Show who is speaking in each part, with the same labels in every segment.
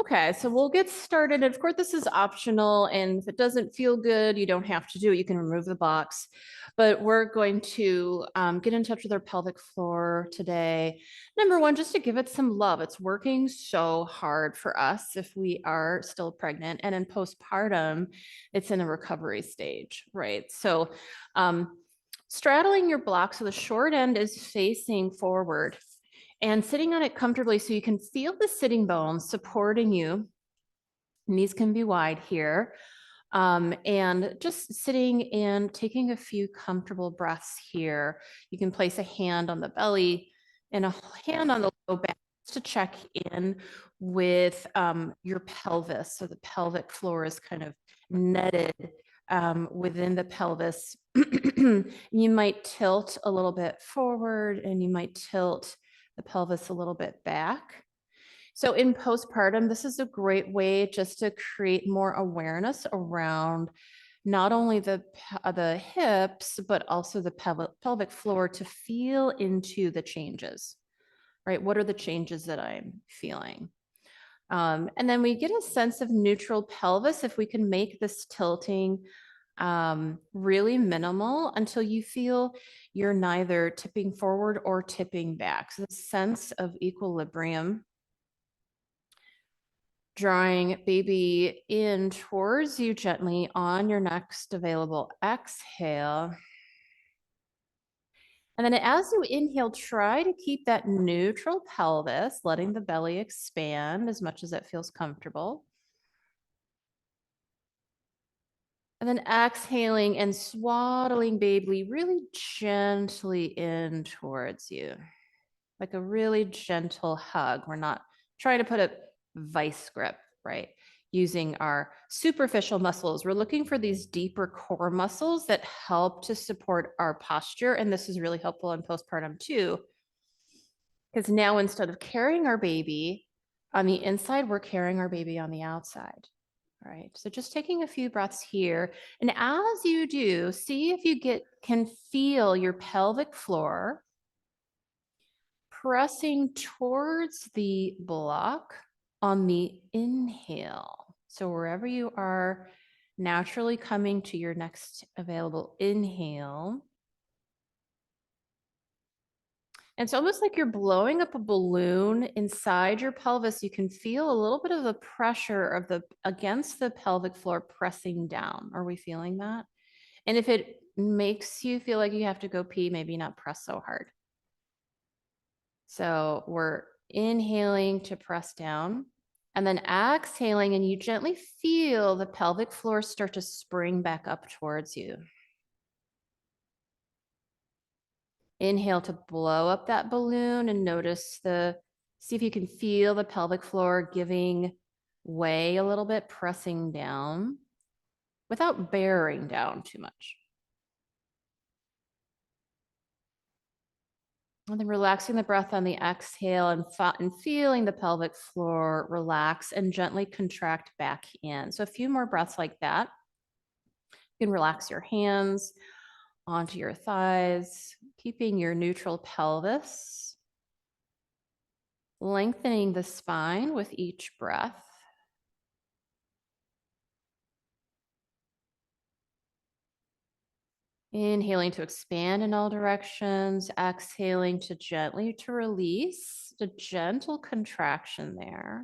Speaker 1: Okay, so we'll get started. Of course, this is optional, and if it doesn't feel good, you don't have to do it. You can remove the box. But we're going to get in touch with our pelvic floor today. Number one, just to give it some love. It's working so hard for us if we are still pregnant, and in postpartum, it's in a recovery stage, right? So straddling your block, so the short end is facing forward and sitting on it comfortably so you can feel the sitting bones supporting you. Knees can be wide here. And just sitting and taking a few comfortable breaths here. You can place a hand on the belly and a hand on the low back to check in with your pelvis. So the pelvic floor is kind of netted within the pelvis. You might tilt a little bit forward and you might tilt the pelvis a little bit back. So in postpartum, this is a great way just to create more awareness around not only the hips, but also the pelvic floor to feel into the changes, right? What are the changes that I'm feeling? And then we get a sense of neutral pelvis if we can make this tilting really minimal until you feel you're neither tipping forward or tipping back. So the sense of equilibrium. Drawing baby in towards you gently on your next available exhale. And then as you inhale, try to keep that neutral pelvis, letting the belly expand as much as it feels comfortable. And then exhaling and swaddling baby really gently in towards you, like a really gentle hug. We're not trying to put a vice grip, right? Using our superficial muscles. We're looking for these deeper core muscles that help to support our posture. And this is really helpful in postpartum too, because now instead of carrying our baby on the inside, we're carrying our baby on the outside. All right, so just taking a few breaths here. And as you do, see if you can feel your pelvic floor pressing towards the block on the inhale. So wherever you are naturally coming to your next available inhale. And it's almost like you're blowing up a balloon inside your pelvis. You can feel a little bit of the pressure of against the pelvic floor pressing down. Are we feeling that? And if it makes you feel like you have to go pee, maybe not press so hard. So we're inhaling to press down and then exhaling, and you gently feel the pelvic floor start to spring back up towards you. Inhale to blow up that balloon and see if you can feel the pelvic floor giving way a little bit, pressing down without bearing down too much. And then relaxing the breath on the exhale and feeling the pelvic floor relax and gently contract back in. So a few more breaths like that. You can relax your hands onto your thighs, keeping your neutral pelvis, lengthening the spine with each breath. Inhaling to expand in all directions, exhaling to gently to release, a gentle contraction there.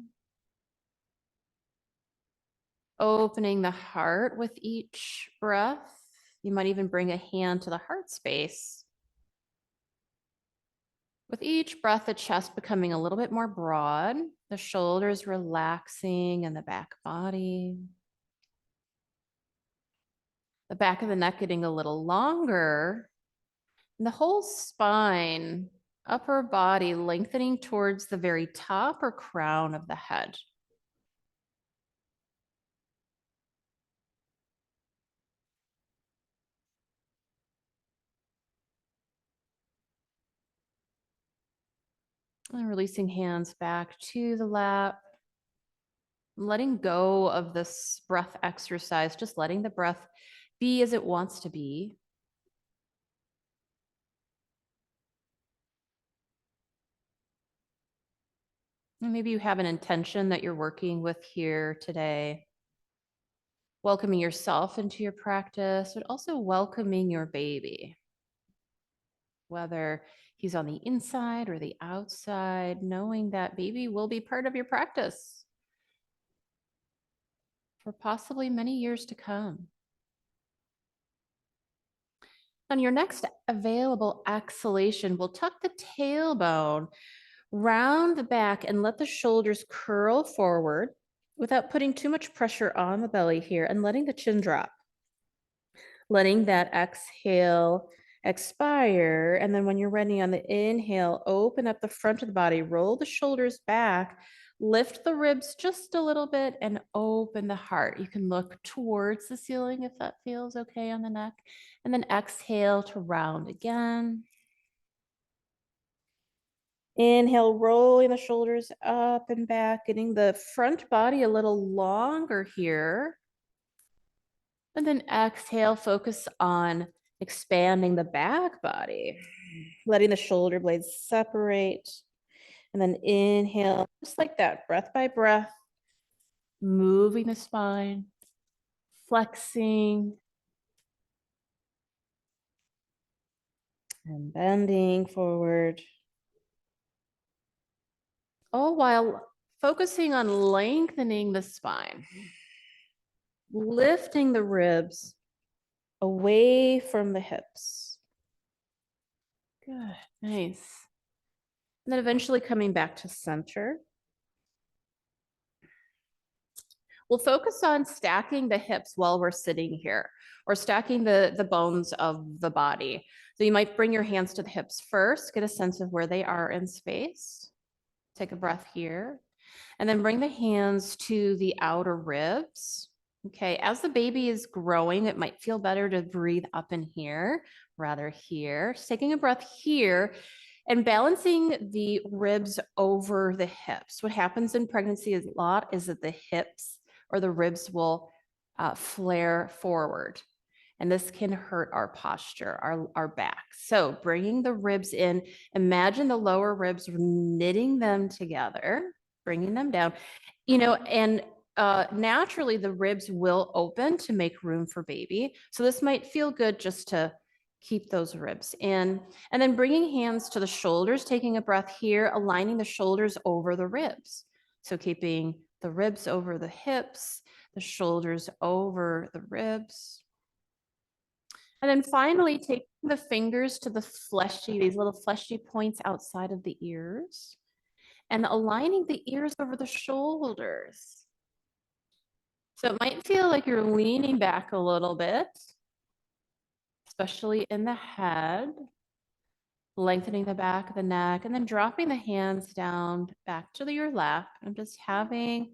Speaker 1: Opening the heart with each breath. You might even bring a hand to the heart space. With each breath, the chest becoming a little bit more broad, the shoulders relaxing and the back body. The back of the neck getting a little longer, and the whole spine, upper body lengthening towards the very top or crown of the head. And releasing hands back to the lap. Letting go of this breath exercise, just letting the breath be as it wants to be. And maybe you have an intention that you're working with here today. Welcoming yourself into your practice, but also welcoming your baby. Whether he's on the inside or the outside, knowing that baby will be part of your practice for possibly many years to come. On your next available exhalation, we'll tuck the tailbone round the back and let the shoulders curl forward without putting too much pressure on the belly here and letting the chin drop. Letting that exhale expire. And then when you're ready on the inhale, open up the front of the body, roll the shoulders back, lift the ribs just a little bit and open the heart. You can look towards the ceiling if that feels okay on the neck. And then exhale to round again. Inhale, rolling the shoulders up and back, getting the front body a little longer here. And then exhale, focus on expanding the back body, letting the shoulder blades separate. And then inhale, just like that, breath by breath, moving the spine, flexing, and bending forward. All while focusing on lengthening the spine, lifting the ribs away from the hips. Good, nice. And then eventually coming back to center. We'll focus on stacking the hips while we're sitting here, or stacking the bones of the body. So you might bring your hands to the hips first, get a sense of where they are in space. Take a breath here. And then bring the hands to the outer ribs. Okay, as the baby is growing, it might feel better to breathe up in here, rather here. Just taking a breath here and balancing the ribs over the hips. What happens in pregnancy a lot is that the hips or the ribs will flare forward. And this can hurt our posture, our back. So bringing the ribs in, imagine the lower ribs, knitting them together, bringing them down, and naturally the ribs will open to make room for baby. So this might feel good just to keep those ribs in. And then bringing hands to the shoulders, taking a breath here, aligning the shoulders over the ribs. So keeping the ribs over the hips, the shoulders over the ribs. And then finally, taking the fingers to these little fleshy points outside of the ears, and aligning the ears over the shoulders. So it might feel like you're leaning back a little bit, especially in the head, lengthening the back of the neck, and then dropping the hands down back to your lap. I'm just having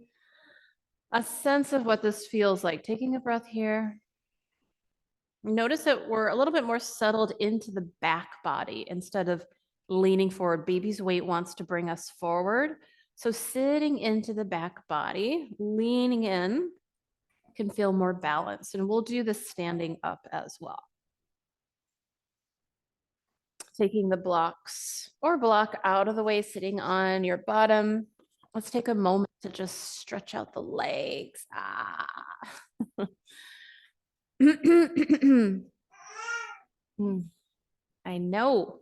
Speaker 1: a sense of what this feels like. Taking a breath here. Notice that we're a little bit more settled into the back body instead of leaning forward. Baby's weight wants to bring us forward. So sitting into the back body, leaning in, can feel more balanced. And we'll do this standing up as well. Taking the blocks or block out of the way, sitting on your bottom. Let's take a moment to just stretch out the legs. I know.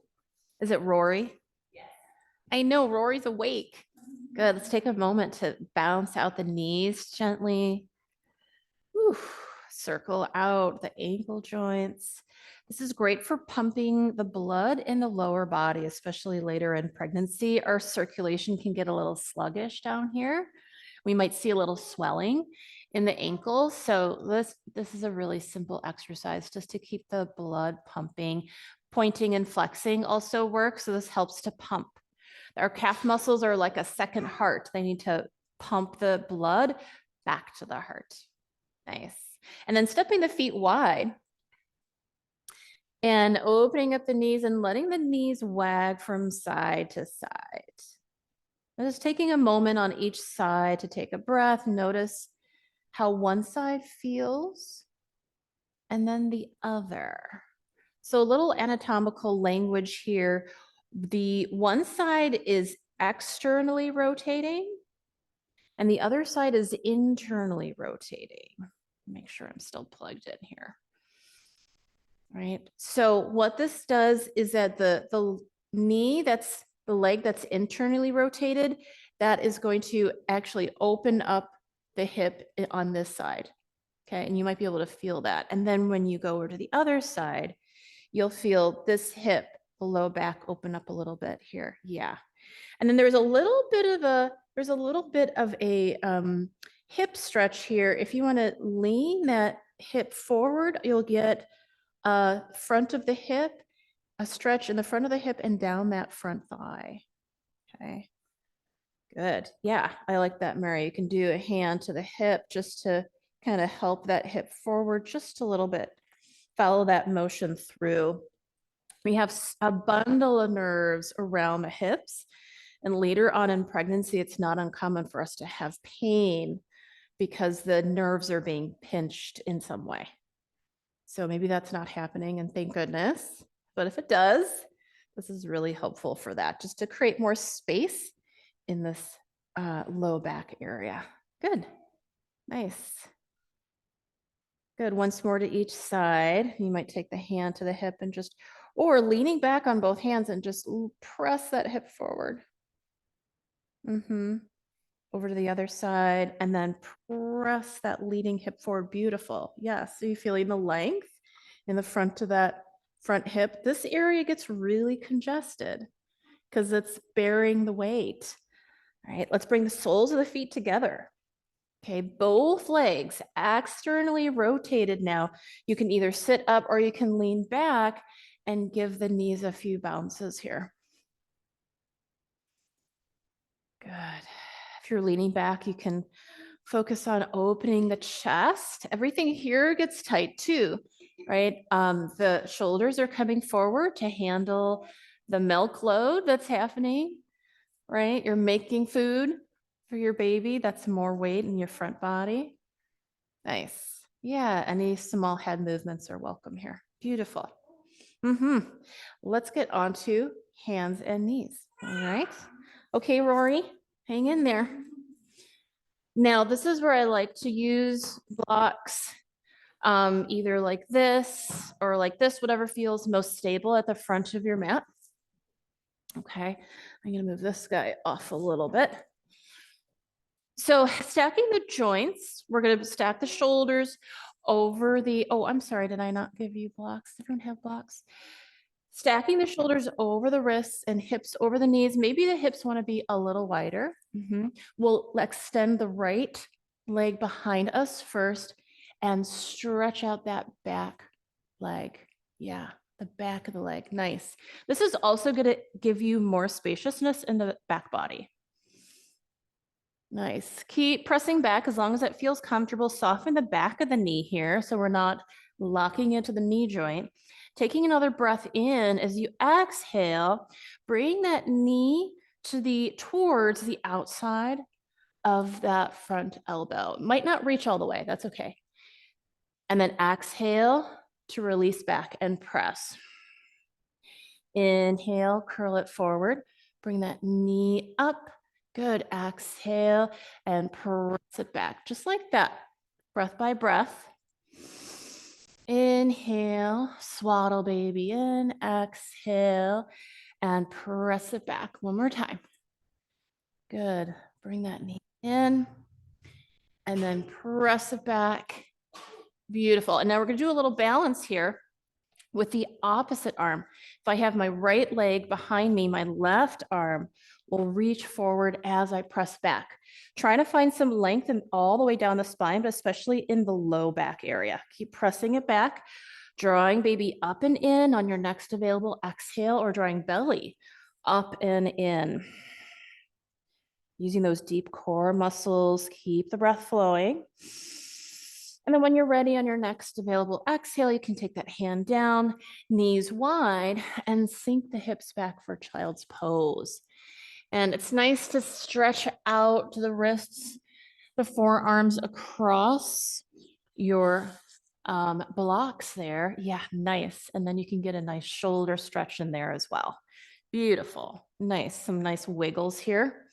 Speaker 1: Is it Rory? Yes. I know Rory's awake. Good. Let's take a moment to bounce out the knees gently. Whew. Circle out the ankle joints. This is great for pumping the blood in the lower body, especially later in pregnancy. Our circulation can get a little sluggish down here. We might see a little swelling in the ankles. So this is a really simple exercise just to keep the blood pumping. Pointing and flexing also works. So this helps to pump. Our calf muscles are like a second heart. They need to pump the blood back to the heart. Nice. And then stepping the feet wide and opening up the knees and letting the knees wag from side to side. And just taking a moment on each side to take a breath. Notice how one side feels and then the other. So a little anatomical language here. The one side is externally rotating and the other side is internally rotating. Make sure I'm still plugged in here. Right. So what this does is that the knee, that's the leg that's internally rotated, that is going to actually open up the hip on this side. Okay. And you might be able to feel that. And then when you go over to the other side, you'll feel this hip, the low back open up a little bit here. Yeah. And then there's a little bit of a hip stretch here. If you want to lean that hip forward, you'll get front of the hip, a stretch in the front of the hip and down that front thigh. Okay. Good. Yeah, I like that, Mary. You can do a hand to the hip just to kind of help that hip forward just a little bit. Follow that motion through. We have a bundle of nerves around the hips. And later on in pregnancy, it's not uncommon for us to have pain because the nerves are being pinched in some way. So maybe that's not happening, and thank goodness. But if it does, this is really helpful for that, just to create more space in this low back area. Good. Nice. Good. Once more to each side. You might take the hand to the hip and just, or leaning back on both hands and just press that hip forward. Over to the other side and then press that leading hip forward. Beautiful. Yeah. So you're feeling the length in the front of that front hip. This area gets really congested because it's bearing the weight. All right. Let's bring the soles of the feet together. Okay. Both legs externally rotated now. You can either sit up or you can lean back and give the knees a few bounces here. Good. If you're leaning back, you can focus on opening the chest. Everything here gets tight too, right? The shoulders are coming forward to handle the milk load that's happening, right? You're making food for your baby. That's more weight in your front body. Nice. Yeah, any small head movements are welcome here. Beautiful. Let's get on to hands and knees. All right. Okay, Rory, hang in there. Now, this is where I like to use blocks, either like this or like this, whatever feels most stable at the front of your mat. Okay, I'm gonna move this guy off a little bit. So stacking the joints, we're gonna stack the shoulders over the, oh, I'm sorry, did I not give you blocks? Everyone have blocks? Stacking the shoulders over the wrists and hips over the knees. Maybe the hips want to be a little wider. We'll extend the right leg behind us first and stretch out that back leg. Yeah, the back of the leg. Nice. This is also going to give you more spaciousness in the back body. Nice. Keep pressing back as long as it feels comfortable. Soften the back of the knee here so we're not locking into the knee joint. Taking another breath in as you exhale, bring that knee towards the outside of that front elbow. It might not reach all the way, that's okay. And then exhale to release back and press. Inhale, curl it forward. Bring that knee up. Good. Exhale and press it back, just like that. Breath by breath. Inhale, swaddle baby in, exhale, and press it back. One more time. Good. Bring that knee in, and then press it back. Beautiful. And now we're going to do a little balance here with the opposite arm. If I have my right leg behind me, my left arm will reach forward as I press back. Trying to find some length all the way down the spine, but especially in the low back area. Keep pressing it back, drawing baby up and in on your next available exhale, or drawing belly up and in. Using those deep core muscles, keep the breath flowing. And then when you're ready on your next available exhale, you can take that hand down, knees wide, and sink the hips back for child's pose. And it's nice to stretch out the wrists, the forearms across your blocks there. Yeah, nice. And then you can get a nice shoulder stretch in there as well. Beautiful. Nice, some nice wiggles here.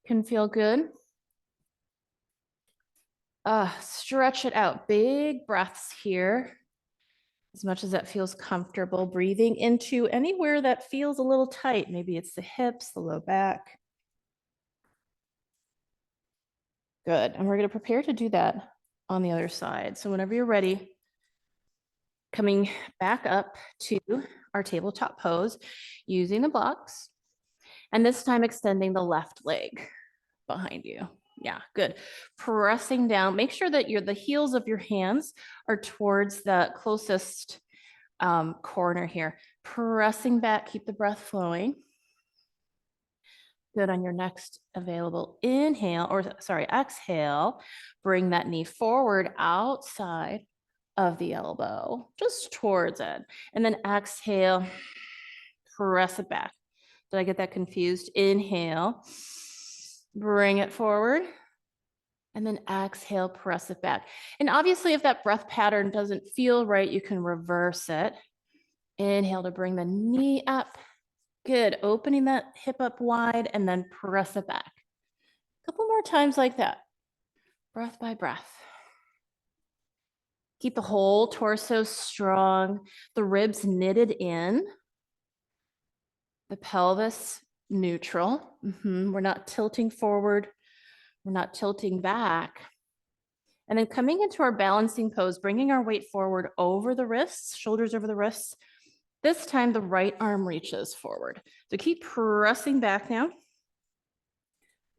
Speaker 1: Can feel good. Stretch it out. Big breaths here. As much as that feels comfortable, breathing into anywhere that feels a little tight. Maybe it's the hips, the low back. Good. And we're going to prepare to do that on the other side. So whenever you're ready, coming back up to our tabletop pose, using the blocks, and this time extending the left leg behind you. Yeah, good. Pressing down. Make sure that the heels of your hands are towards the closest corner here. Pressing back, keep the breath flowing. Good. On your next available inhale, or sorry, exhale, bring that knee forward outside of the elbow, just towards it. And then exhale, press it back. Did I get that confused? Inhale, bring it forward. And then exhale, press it back. And obviously, if that breath pattern doesn't feel right, you can reverse it. Inhale to bring the knee up. Good. Opening that hip up wide and then press it back. A couple more times like that. Breath by breath. Keep the whole torso strong, the ribs knitted in, the pelvis neutral. We're not tilting forward. We're not tilting back. And then coming into our balancing pose, bringing our weight forward over the wrists, shoulders over the wrists. This time the right arm reaches forward. So keep pressing back now.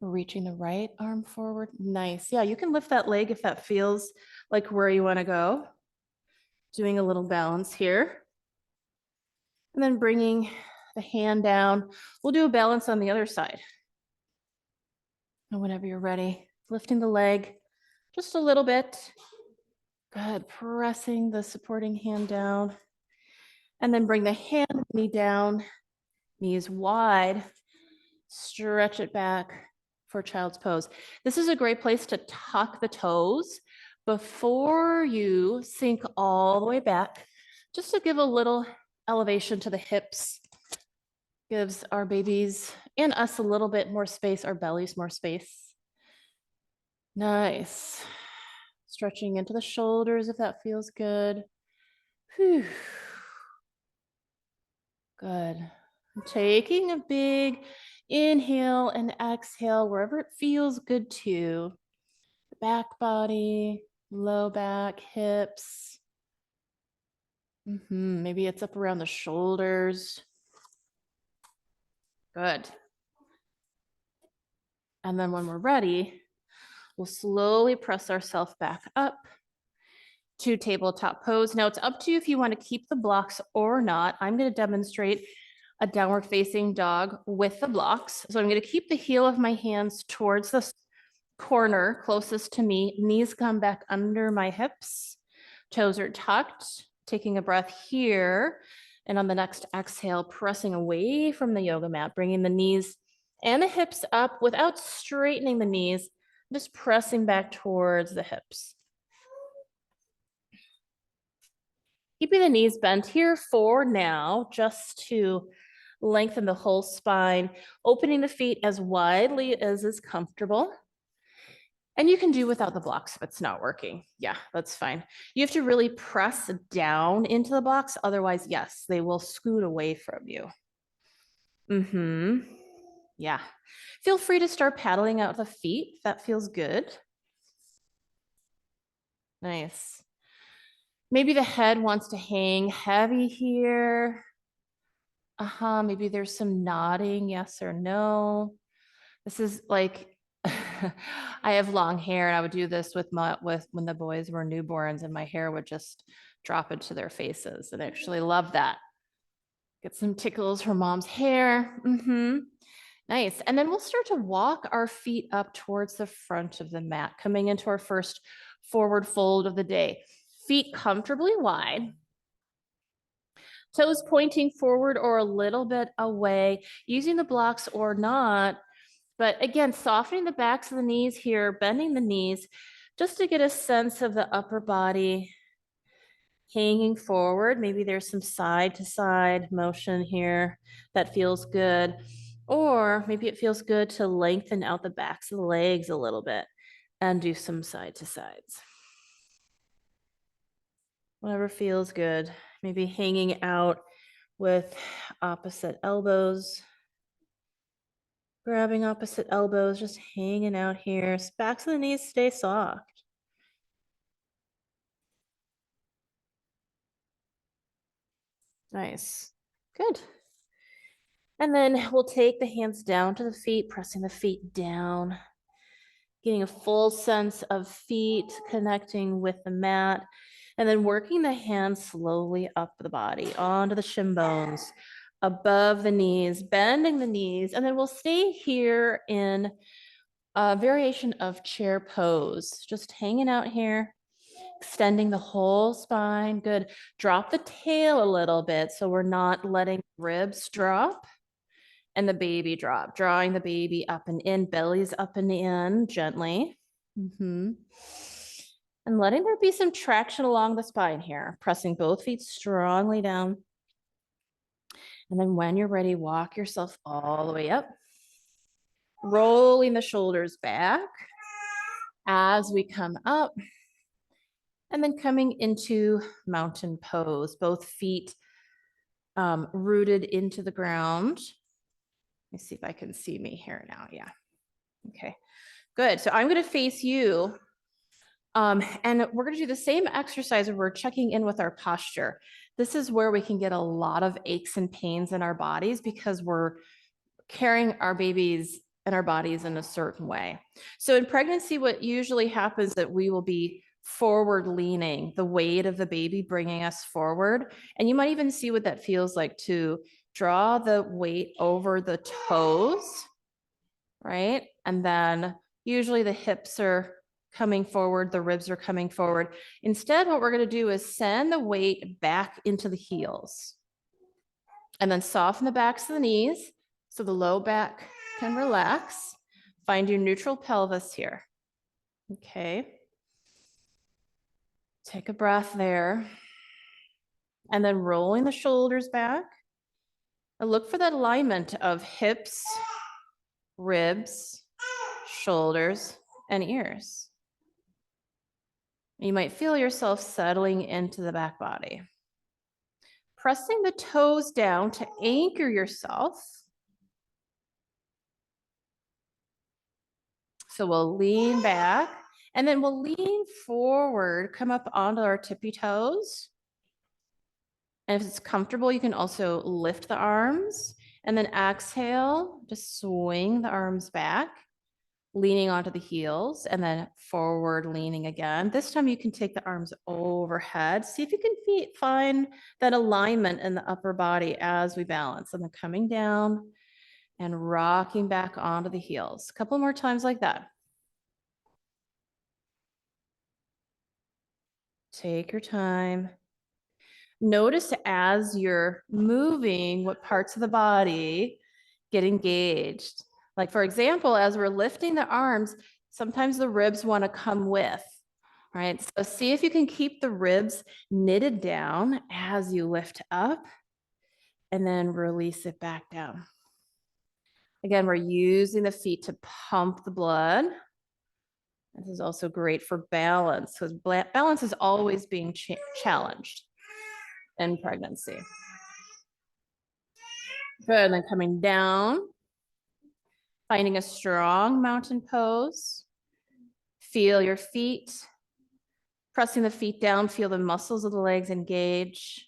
Speaker 1: Reaching the right arm forward. Nice. Yeah, you can lift that leg if that feels like where you want to go. Doing a little balance here. And then bringing the hand down. We'll do a balance on the other side. And whenever you're ready, lifting the leg just a little bit. Good. Pressing the supporting hand down. And then bring the hand and knee down, knees wide. Stretch it back for child's pose. This is a great place to tuck the toes before you sink all the way back, just to give a little elevation to the hips. Gives our babies and us a little bit more space, our bellies more space. Nice. Stretching into the shoulders if that feels good. Whew. Good. Taking a big inhale and exhale wherever it feels good to. The back body, low back, hips. Maybe it's up around the shoulders. Good. And then when we're ready, we'll slowly press ourselves back up to tabletop pose. Now it's up to you if you want to keep the blocks or not. I'm going to demonstrate a downward facing dog with the blocks. So I'm going to keep the heel of my hands towards the corner closest to me. Knees come back under my hips. Toes are tucked. Taking a breath here. And on the next exhale, pressing away from the yoga mat, bringing the knees and the hips up without straightening the knees, just pressing back towards the hips. Keeping the knees bent here for now, just to lengthen the whole spine, opening the feet as widely as is comfortable. And you can do without the blocks if it's not working. Yeah, that's fine. You have to really press down into the blocks. Otherwise, yes, they will scoot away from you. Yeah. Feel free to start paddling out the feet. That feels good. Nice. Maybe the head wants to hang heavy here. Maybe there's some nodding, yes or no. This is like, I have long hair and I would do this with when the boys were newborns and my hair would just drop into their faces, and I actually love that. Get some tickles from mom's hair. Nice. And then we'll start to walk our feet up towards the front of the mat, coming into our first forward fold of the day. Feet comfortably wide. Toes pointing forward or a little bit away, using the blocks or not. But again, softening the backs of the knees here, bending the knees, just to get a sense of the upper body. hanging forward. Maybe there's some side to side motion here that feels good. Or maybe it feels good to lengthen out the backs of the legs a little bit and do some side to sides. Whatever feels good. Maybe hanging out with opposite elbows. Grabbing opposite elbows, just hanging out here. Backs of the knees stay soft. Nice. Good. And then we'll take the hands down to the feet, pressing the feet down, getting a full sense of feet connecting with the mat, and then working the hands slowly up the body, onto the shin bones, above the knees, bending the knees, and then we'll stay here in a variation of chair pose, just hanging out here, extending the whole spine. Good. Drop the tail a little bit so we're not letting ribs drop and the baby drop, drawing the baby up and in, bellies up and in gently. And letting there be some traction along the spine here, pressing both feet strongly down. And then when you're ready, walk yourself all the way up, rolling the shoulders back as we come up. And then coming into mountain pose, both feet rooted into the ground. Let me see if I can see me here now. Yeah. Okay, good. So I'm going to face you. And we're going to do the same exercise where we're checking in with our posture. This is where we can get a lot of aches and pains in our bodies because we're carrying our babies and our bodies in a certain way. So in pregnancy, what usually happens is that we will be forward leaning, the weight of the baby bringing us forward. And you might even see what that feels like to draw the weight over the toes, right? And then usually the hips are coming forward, the ribs are coming forward. Instead, what we're going to do is send the weight back into the heels and then soften the backs of the knees so the low back can relax. Find your neutral pelvis here. Okay. Take a breath there. And then rolling the shoulders back. And look for that alignment of hips, ribs, shoulders, and ears. You might feel yourself settling into the back body. Pressing the toes down to anchor yourself. So we'll lean back and then we'll lean forward, come up onto our tippy toes. And if it's comfortable, you can also lift the arms and then exhale, just swing the arms back, leaning onto the heels and then forward leaning again. This time you can take the arms overhead. See if you can find that alignment in the upper body as we balance. And then coming down and rocking back onto the heels. A couple more times like that. Take your time. Notice as you're moving what parts of the body get engaged. Like for example, as we're lifting the arms, sometimes the ribs want to come with, right? So see if you can keep the ribs knitted down as you lift up and then release it back down. Again, we're using the feet to pump the blood. This is also great for balance because balance is always being challenged in pregnancy. Good, and then coming down, finding a strong mountain pose. Feel your feet, pressing the feet down, feel the muscles of the legs engage.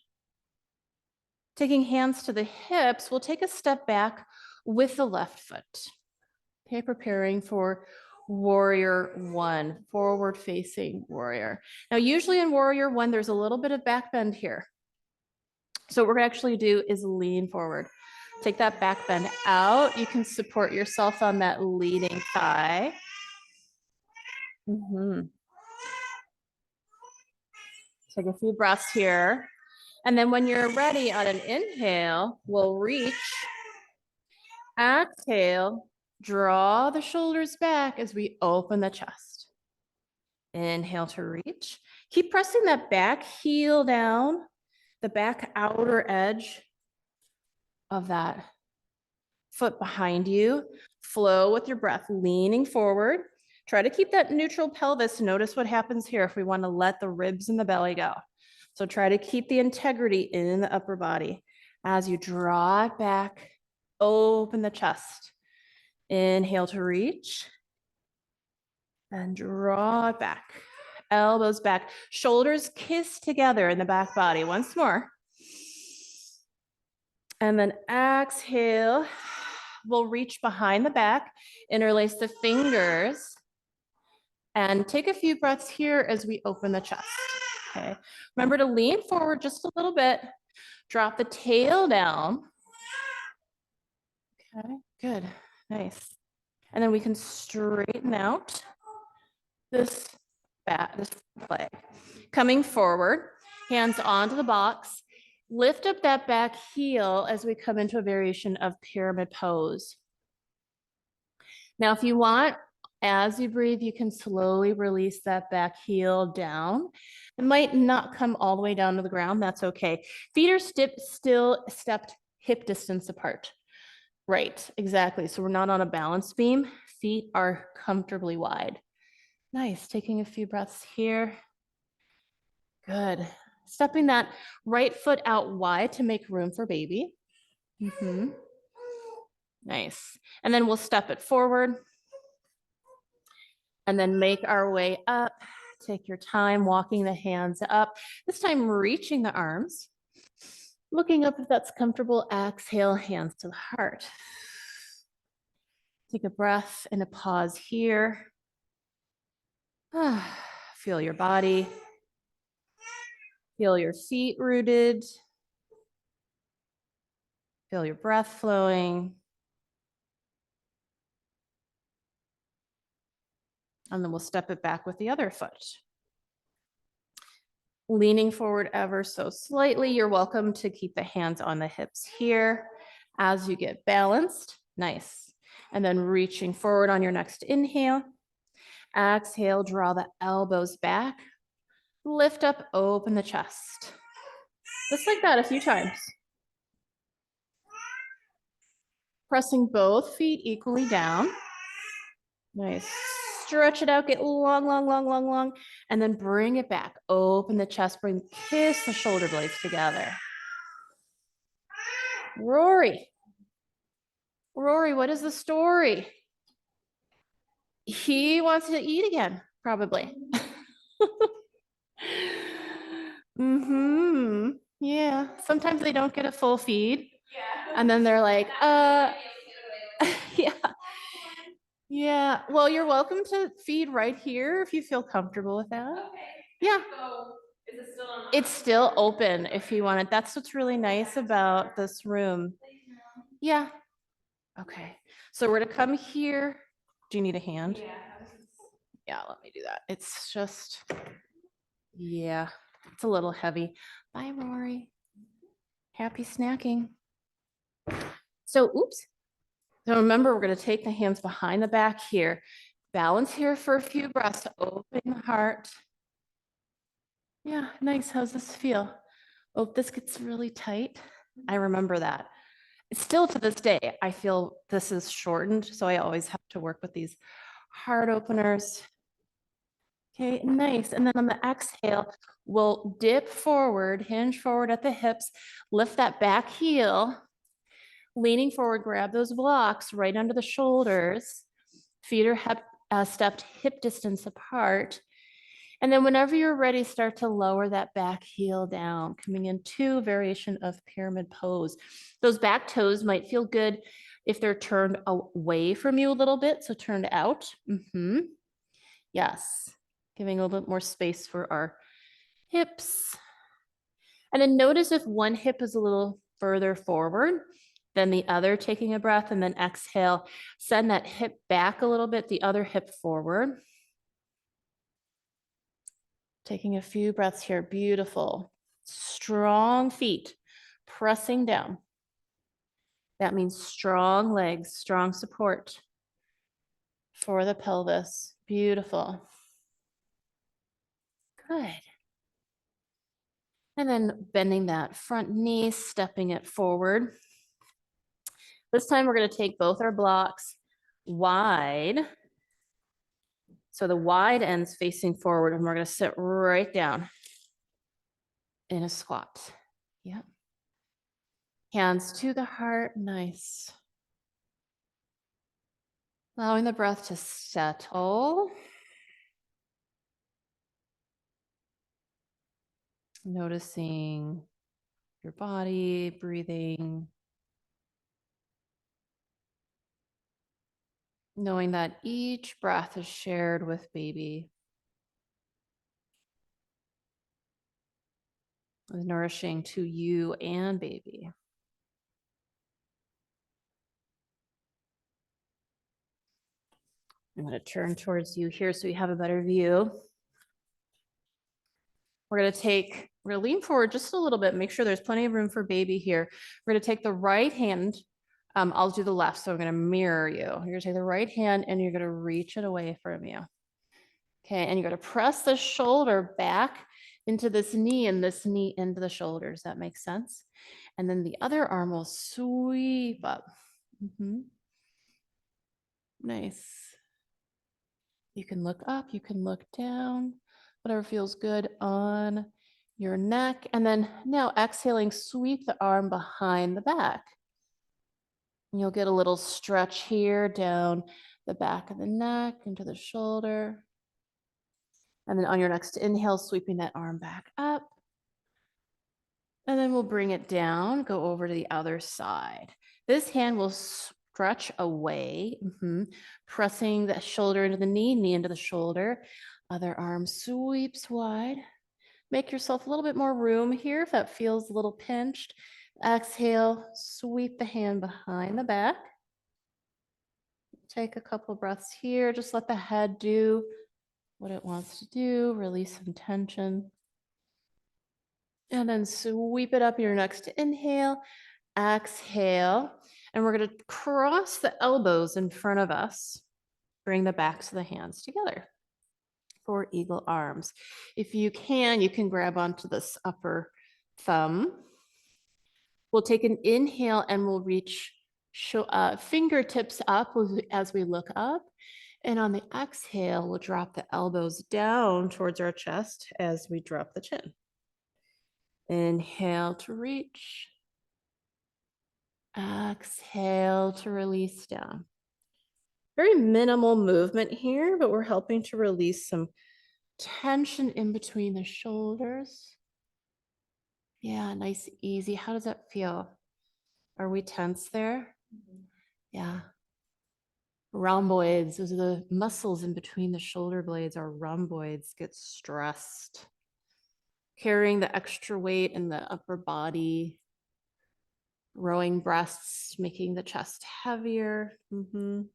Speaker 1: Taking hands to the hips, we'll take a step back with the left foot. Okay, preparing for warrior one, forward facing warrior. Now, usually in warrior one, there's a little bit of back bend here. So what we're gonna actually do is lean forward. Take that back bend out. You can support yourself on that leading thigh. Take a few breaths here. And then when you're ready on an inhale, we'll reach. Exhale, draw the shoulders back as we open the chest. Inhale to reach. Keep pressing that back heel down, the back outer edge of that foot behind you. Flow with your breath, leaning forward. Try to keep that neutral pelvis. Notice what happens here if we want to let the ribs and the belly go. So try to keep the integrity in the upper body. As you draw it back, open the chest. Inhale to reach. And draw it back. Elbows back. Shoulders kiss together in the back body. Once more. And then exhale. We'll reach behind the back, interlace the fingers, and take a few breaths here as we open the chest. Okay. Remember to lean forward just a little bit. Drop the tail down. Okay, good. Nice. And then we can straighten out this leg. Coming forward, hands onto the box. Lift up that back heel as we come into a variation of pyramid pose. Now, if you want, as you breathe, you can slowly release that back heel down. It might not come all the way down to the ground. That's okay. Feet are still stepped hip distance apart. Right, exactly. So we're not on a balance beam. Feet are comfortably wide. Nice. Taking a few breaths here. Good. Stepping that right foot out wide to make room for baby. Nice. And then we'll step it forward. And then make our way up. Take your time walking the hands up. This time reaching the arms. Looking up if that's comfortable. Exhale, hands to the heart. Take a breath and a pause here. Feel your body. Feel your feet rooted. Feel your breath flowing. And then we'll step it back with the other foot. Leaning forward ever so slightly. You're welcome to keep the hands on the hips here as you get balanced. Nice. And then reaching forward on your next inhale. Exhale, draw the elbows back. Lift up, open the chest. Just like that a few times. Pressing both feet equally down. Nice. Stretch it out, get long, long, long, long, long, and then bring it back. Open the chest, kiss the shoulder blades together. Rory, what is the story? He wants to eat again, probably. Yeah, sometimes they don't get a full feed. Yeah. And then they're like, yeah. Yeah, well, you're welcome to feed right here if you feel comfortable with that. Okay. Yeah. So is it still on? It's still open if you want it. That's what's really nice about this room. Yeah. Okay. So we're gonna come here. Do you need a hand? Yeah. Yeah, let me do that. It's just, yeah, it's a little heavy. Bye, Rory. Happy snacking. So, oops. So remember, we're going to take the hands behind the back here. Balance here for a few breaths. Open the heart. Yeah, nice. How's this feel? Oh, this gets really tight. I remember that. Still to this day, I feel this is shortened, so I always have to work with these heart openers. Okay, nice. And then on the exhale, we'll dip forward, hinge forward at the hips, lift that back heel. Leaning forward, grab those blocks right under the shoulders. Feet are stepped hip distance apart. And then whenever you're ready, start to lower that back heel down, coming into a variation of pyramid pose. Those back toes might feel good if they're turned away from you a little bit, so turned out. Yes, giving a little bit more space for our hips. And then notice if one hip is a little further forward, then the other, taking a breath, and then exhale. Send that hip back a little bit, the other hip forward. Taking a few breaths here. Beautiful. Strong feet pressing down. That means strong legs, strong support for the pelvis. Beautiful. Good. And then bending that front knee, stepping it forward. This time we're going to take both our blocks wide. So the wide ends facing forward, and we're going to sit right down in a squat. Yep. Hands to the heart. Nice. Allowing the breath to settle. Noticing your body, breathing. Knowing that each breath is shared with baby. Is nourishing to you and baby. I'm going to turn towards you here so you have a better view. We're going to lean forward just a little bit, make sure there's plenty of room for baby here. We're going to take the right hand. I'll do the left, so I'm going to mirror you. You're going to take the right hand and you're going to reach it away from you. Okay, and you're going to press the shoulder back into this knee and this knee into the shoulder. Does that make sense? And then the other arm will sweep up. Nice. You can look up, you can look down, whatever feels good on your neck. And then now exhaling, sweep the arm behind the back. And you'll get a little stretch here down the back of the neck into the shoulder. And then on your next inhale, sweeping that arm back up. And then we'll bring it down, go over to the other side. This hand will stretch away, pressing the shoulder into the knee, knee into the shoulder. Other arm sweeps wide. Make yourself a little bit more room here if that feels a little pinched. Exhale, sweep the hand behind the back. Take a couple breaths here. Just let the head do what it wants to do. Release some tension. And then sweep it up your next inhale. Exhale. And we're going to cross the elbows in front of us. Bring the backs of the hands together for eagle arms. If you can grab onto this upper thumb. We'll take an inhale and we'll reach fingertips up as we look up. And on the exhale, we'll drop the elbows down towards our chest as we drop the chin. Inhale to reach. Exhale to release down. Very minimal movement here, but we're helping to release some tension in between the shoulders. Yeah, nice, easy. How does that feel? Are we tense there? Yeah. Rhomboids, those are the muscles in between the shoulder blades. Our rhomboids get stressed. Carrying the extra weight in the upper body. Rowing breasts, making the chest heavier. And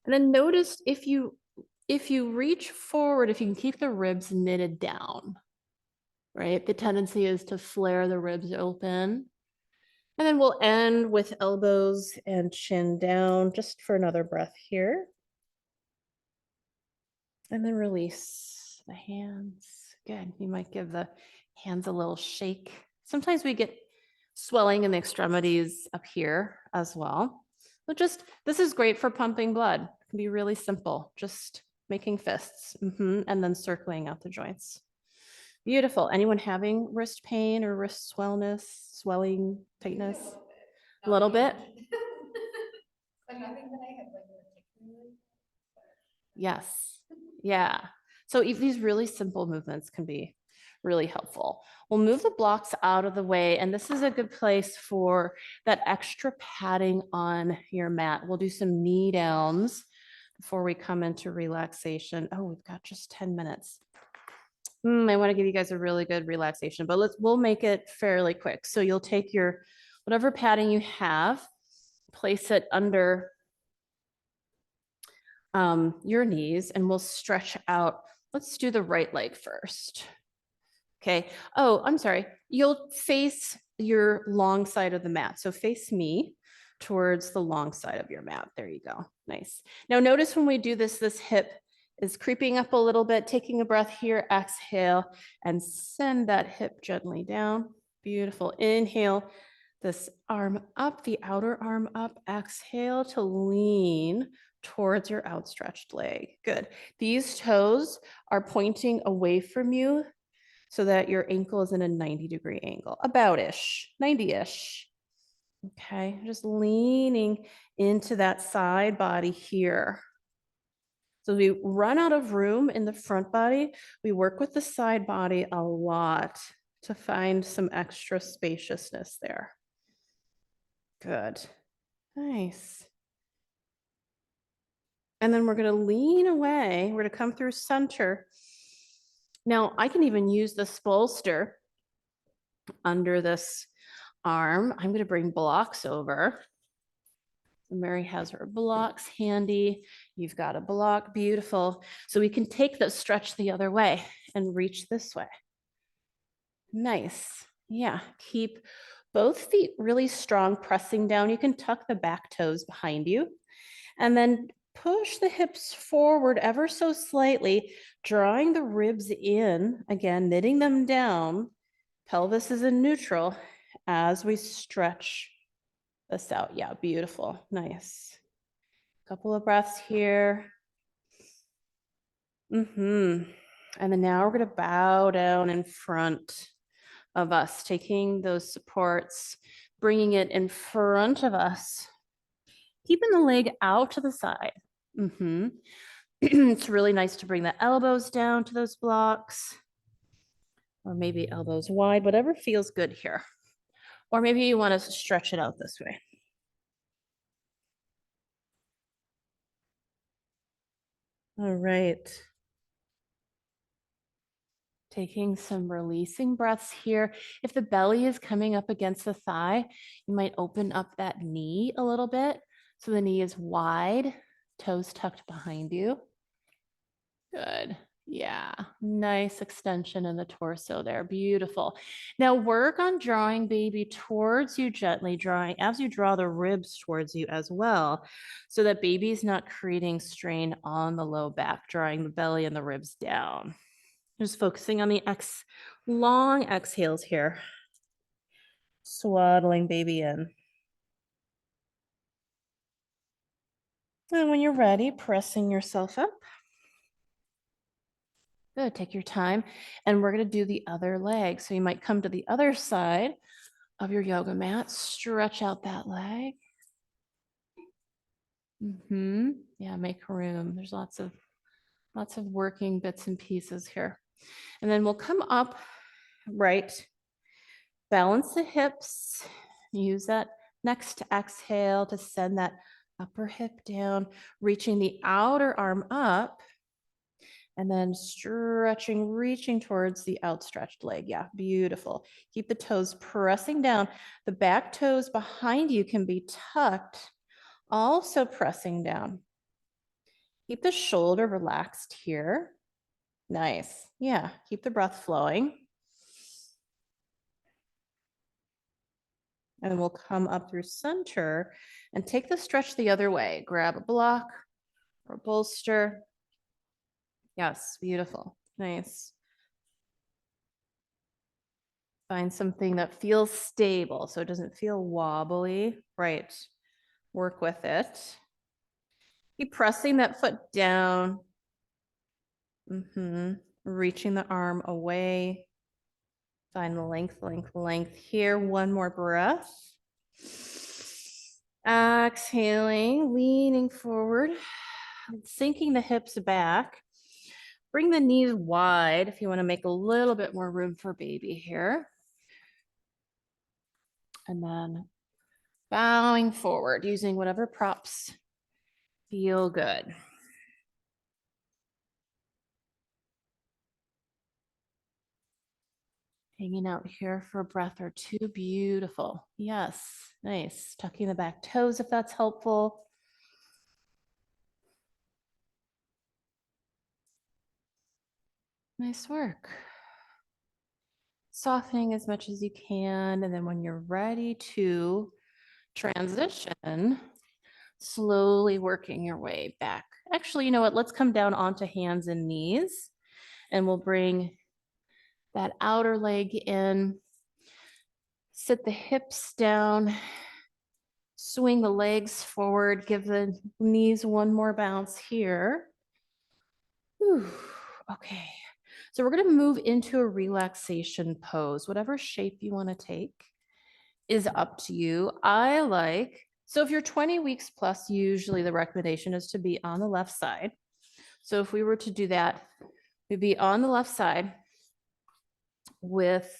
Speaker 1: then notice if you reach forward, if you can keep the ribs knitted down, right? The tendency is to flare the ribs open. And then we'll end with elbows and chin down just for another breath here. And then release the hands. Good. You might give the hands a little shake. Sometimes we get swelling in the extremities up here as well. But this is great for pumping blood. It can be really simple, just making fists and then circling out the joints. Beautiful. Anyone having wrist pain or wrist swelling, tightness? A little bit? Yes. Yeah. So these really simple movements can be really helpful. We'll move the blocks out of the way, and this is a good place for that extra padding on your mat. We'll do some knee downs before we come into relaxation. Oh, we've got just 10 minutes. I want to give you guys a really good relaxation, but we'll make it fairly quick. So you'll take your whatever padding you have, place it under your knees, and we'll stretch out. Let's do the right leg first. Okay. Oh, I'm sorry. You'll face your long side of the mat. So face me towards the long side of your mat. There you go. Nice. Now notice when we do this hip is creeping up a little bit, taking a breath here, exhale, and send that hip gently down. Beautiful. Inhale this arm up, the outer arm up. Exhale to lean towards your outstretched leg. Good. These toes are pointing away from you so that your ankle is in a 90-degree angle, about-ish, 90-ish. Okay, just leaning into that side body here. So we run out of room in the front body. We work with the side body a lot to find some extra spaciousness there. Good. Nice. And then we're going to lean away. We're going to come through center. Now, I can even use this bolster under this arm. I'm going to bring blocks over. Mary has her blocks handy. You've got a block, beautiful. So we can take the stretch the other way and reach this way. Nice. Yeah, keep both feet really strong, pressing down. You can tuck the back toes behind you and then push the hips forward ever so slightly, drawing the ribs in, again, knitting them down. Pelvis is in neutral as we stretch this out. Yeah, beautiful. Nice. Couple of breaths here. And then now we're going to bow down in front of us, taking those supports, bringing it in front of us, keeping the leg out to the side. It's really nice to bring the elbows down to those blocks, or maybe elbows wide, whatever feels good here. Or maybe you want to stretch it out this way. All right. Taking some releasing breaths here. If the belly is coming up against the thigh, you might open up that knee a little bit. So the knee is wide, toes tucked behind you. Good. Yeah, nice extension in the torso there. Beautiful. Now work on drawing baby towards you gently, drawing as you draw the ribs towards you as well, so that baby's not creating strain on the low back, drawing the belly and the ribs down. Just focusing on the long exhales here. Swaddling baby in. And when you're ready, pressing yourself up. Good, take your time. And we're gonna do the other leg. So you might come to the other side of your yoga mat, stretch out that leg. Yeah, make room. There's lots of working bits and pieces here. And then we'll come up, right? Balance the hips. Use that next exhale to send that upper hip down, reaching the outer arm up, and then stretching, reaching towards the outstretched leg. Yeah, beautiful. Keep the toes pressing down. The back toes behind you can be tucked, also pressing down. Keep the shoulder relaxed here. Nice. Yeah, keep the breath flowing. And we'll come up through center and take the stretch the other way. Grab a block or a bolster. Yes, beautiful. Nice. Find something that feels stable so it doesn't feel wobbly. Right. Work with it. Keep pressing that foot down. Reaching the arm away. Find the length here. One more breath. Exhaling, leaning forward, sinking the hips back. Bring the knees wide if you want to make a little bit more room for baby here. And then bowing forward, using whatever props feel good. Hanging out here for a breath or two. Beautiful. Yes. Nice. Tucking the back toes if that's helpful. Nice work. Softening as much as you can. And then when you're ready to transition, Slowly working your way back. Actually, you know what? Let's come down onto hands and knees, and we'll bring that outer leg in. Sit the hips down, swing the legs forward, give the knees one more bounce here. Whew. Okay, so we're gonna move into a relaxation pose. Whatever shape you wanna take is up to you. So if you're 20 weeks plus, usually the recommendation is to be on the left side. So if we were to do that, we'd be on the left side with,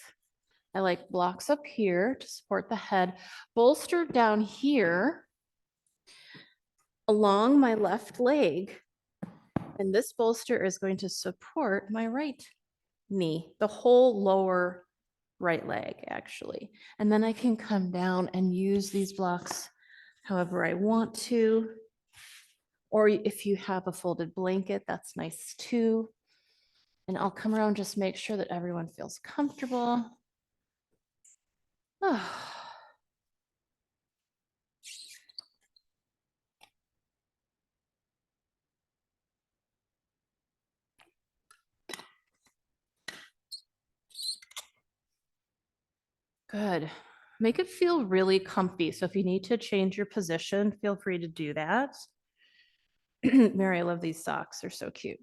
Speaker 1: I like blocks up here to support the head, bolstered down here along my left leg. And this bolster is going to support my right knee, the whole lower right leg, actually. And then I can come down and use these blocks however I want to. Or if you have a folded blanket, that's nice too. And I'll come around, just make sure that everyone feels comfortable. Oh. Good. Make it feel really comfy. So if you need to change your position, feel free to do that. Mary, I love these socks. They're so cute.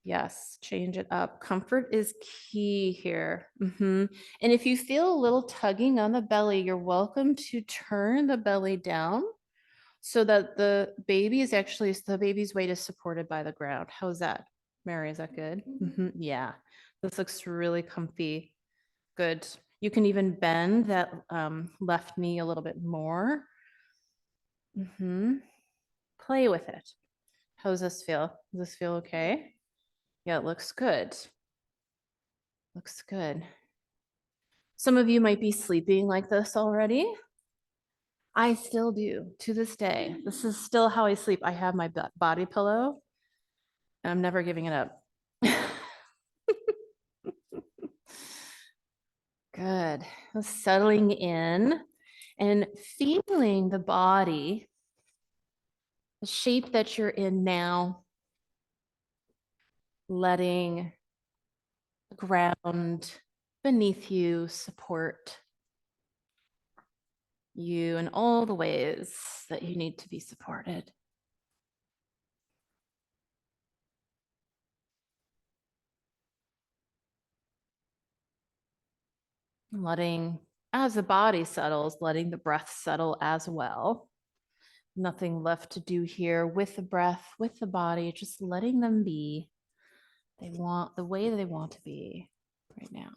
Speaker 1: Yes, change it up. Comfort is key here. And if you feel a little tugging on the belly, you're welcome to turn the belly down so that the baby's weight is supported by the ground. How's that, Mary? Is that good? Yeah, this looks really comfy. Good. You can even bend that left knee a little bit more. Play with it. How does this feel? Does this feel okay? Yeah, it looks good. Looks good. Some of you might be sleeping like this already. I still do to this day. This is still how I sleep. I have my body pillow, and I'm never giving it up. Good. Settling in and feeling the body, the shape that you're in now, letting the ground beneath you support you in all the ways that you need to be supported. Letting, as the body settles, letting the breath settle as well. Nothing left to do here with the breath, with the body, just letting them be. They want the way they want to be right now.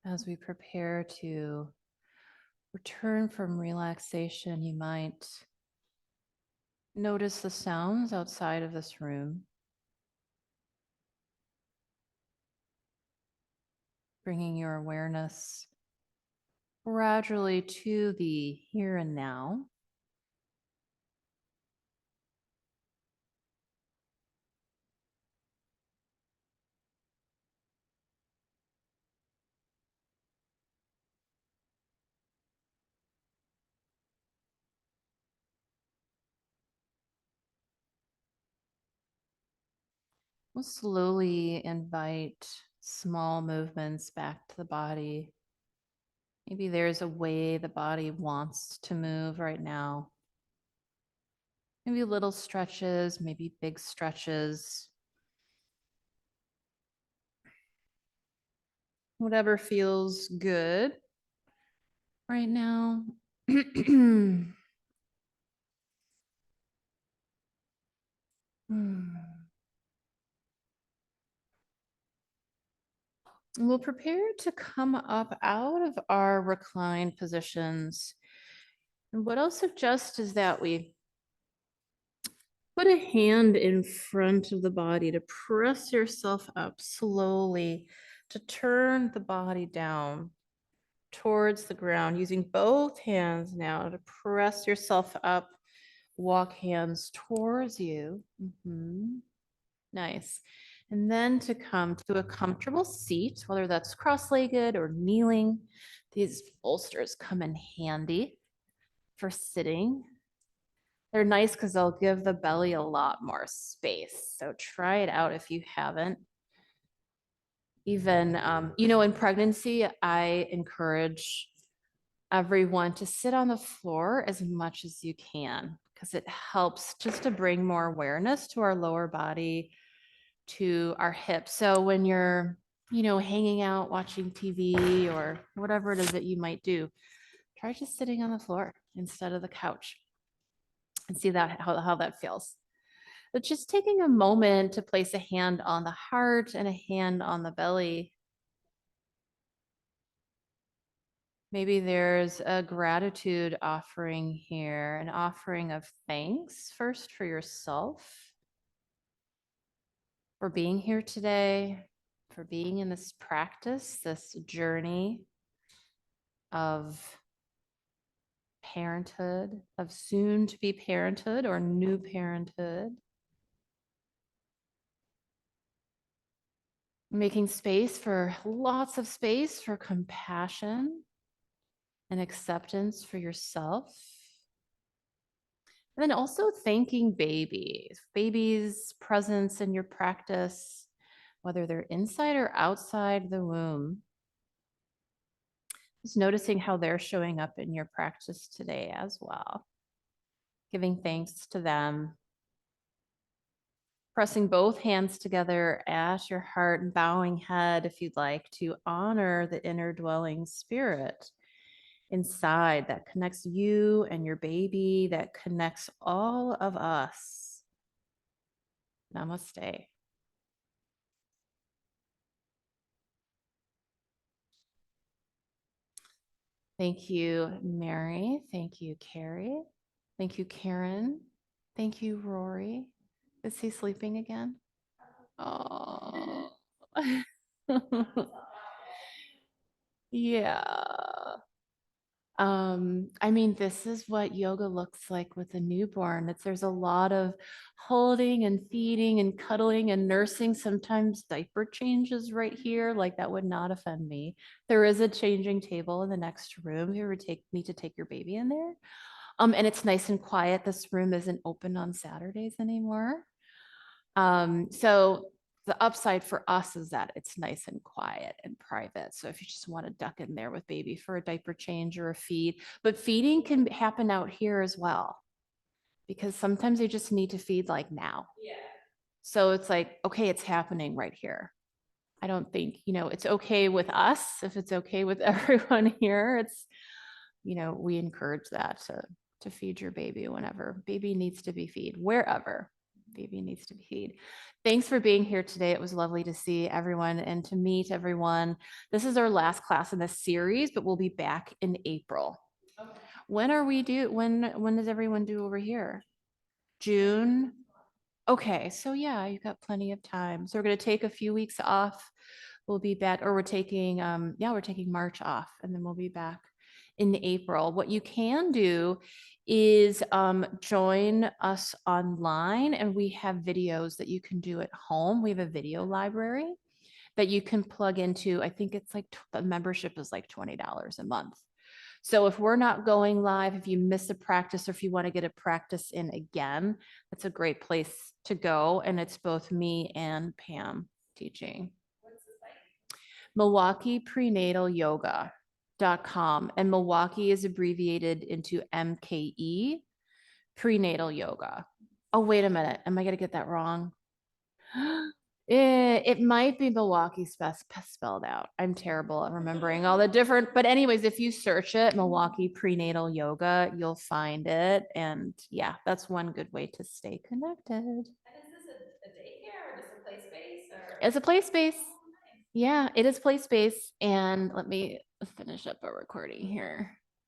Speaker 1: As we prepare to return from relaxation, you might notice the sounds outside of this room, bringing your awareness gradually to the here and now. We'll slowly invite small movements back to the body. Maybe there's a way the body wants to move right now. Maybe little stretches, maybe big stretches. Whatever feels good right now. We'll prepare to come up out of our reclined positions. And what I'll suggest is that we put a hand in front of the body to press yourself up slowly, to turn the body down towards the ground, using both hands now to press yourself up. Walk hands towards you. Nice. And then to come to a comfortable seat, whether that's cross-legged or kneeling. These bolsters come in handy for sitting. They're nice because they'll give the belly a lot more space. So try it out if you haven't. Even, in pregnancy, I encourage everyone to sit on the floor as much as you can because it helps just to bring more awareness to our lower body, to our hips. So when you're, hanging out, watching TV or whatever it is that you might do, try just sitting on the floor instead of the couch and see how that feels. But just taking a moment to place a hand on the heart and a hand on the belly. Maybe there's a gratitude offering here, an offering of thanks first for yourself, for being here today, for being in this practice, this journey of parenthood, of soon to be parenthood or new parenthood. Making space for lots of space for compassion and acceptance for yourself. And then also thanking babies' presence in your practice, whether they're inside or outside the womb. Just noticing how they're showing up in your practice today as well. Giving thanks to them. Pressing both hands together at your heart and bowing head if you'd like to honor the inner dwelling spirit inside that connects you and your baby, that connects all of us. Namaste. Thank you, Mary. Thank you, Carrie. Thank you, Karen. Thank you, Rory. Is he sleeping again? Oh. Yeah. This is what yoga looks like with a newborn. There's a lot of holding and feeding and cuddling and nursing, sometimes diaper changes right here. Like that would not offend me. There is a changing table in the next room. If you ever need to take your baby in there. And it's nice and quiet. This room isn't open on Saturdays anymore. So the upside for us is that it's nice and quiet and private. So if you just want to duck in there with baby for a diaper change or a feed, but feeding can happen out here as well, because sometimes they just need to feed like now. Yeah. So it's like, okay, it's happening right here. I don't think, it's okay with us. If it's okay with everyone here, it's, we encourage that to feed your baby whenever baby needs to be feed, wherever baby needs to be feed. Thanks for being here today. It was lovely to see everyone and to meet everyone. This is our last class in this series, but we'll be back in April. Okay. When does everyone do over here? June? Okay, so yeah, you've got plenty of time. So we're going to take a few weeks off. We'll be back, or we're taking March off, and then we'll be back in April. What you can do is join us online, and we have videos that you can do at home. We have a video library that you can plug into. I think it's like the membership is like $20 a month. So if we're not going live, if you miss a practice or if you want to get a practice in again, that's a great place to go. And it's both me and Pam teaching. Milwaukee Prenatal Yoga.com. And Milwaukee is abbreviated into MKE, prenatal yoga. Oh, wait a minute. Am I going to get that wrong? It might be Milwaukee spelled out. I'm terrible at remembering all the different, but anyways, if you search it, Milwaukee Prenatal Yoga, you'll find it. And yeah, that's one good way to stay connected.
Speaker 2: And is this a daycare or just a play space?
Speaker 1: It's a play space. Yeah, it is play space. And let me finish up a recording here.